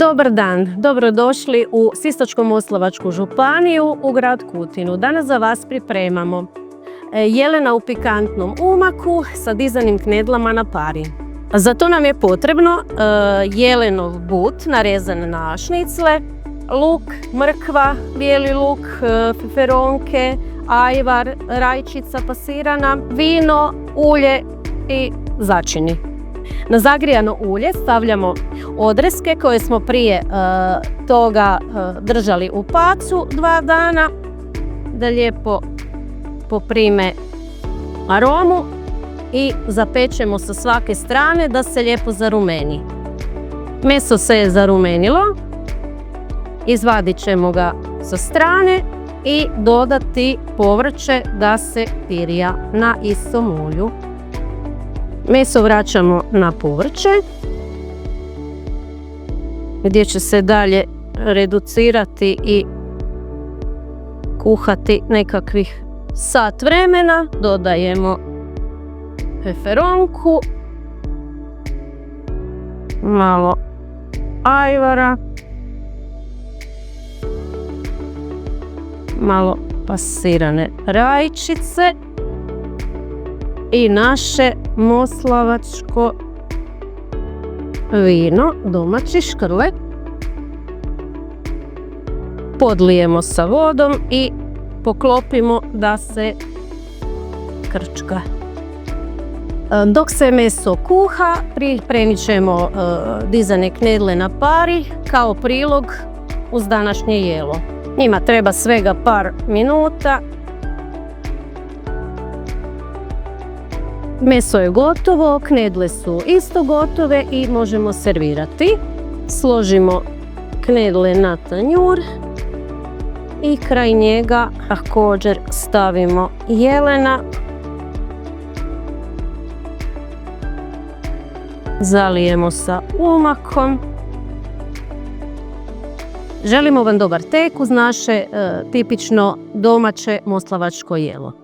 Dobar dan, dobrodošli u Sisačko-moslavačku županiju u grad Kutinu. Danas za vas pripremamo jelena u pikantnom umaku sa dizanim knedlama na pari. Za to nam je potrebno jelenov but narezan na šnicle, luk, mrkva, bijeli luk, feferonke, ajvar, rajčica pasirana, vino, ulje i začini. Na zagrijano ulje stavljamo odreske koje smo prije toga držali u pacu 2 dana da lijepo poprime aromu i zapečemo sa svake strane da se lijepo zarumeni. Meso se je zarumenilo, izvadit ćemo ga sa strane i dodati povrće da se pirija na istom ulju. Meso vraćamo na povrće gdje će se dalje reducirati i kuhati nekakvih sat vremena. Dodajemo feferonku, malo ajvara, malo pasirane rajčice i naše moslavačko vino, domaći škrlet. Podlijemo sa vodom i poklopimo da se krčka. Dok se meso kuha, pripremit ćemo dizane knedle na pari kao prilog uz današnje jelo. Njima treba svega par minuta. Meso je gotovo, knedle su isto gotove i možemo servirati. Složimo knedle na tanjur i kraj njega također stavimo jelena. Zalijemo sa umakom. Želimo vam dobar tek uz naše tipično domaće moslavačko jelo.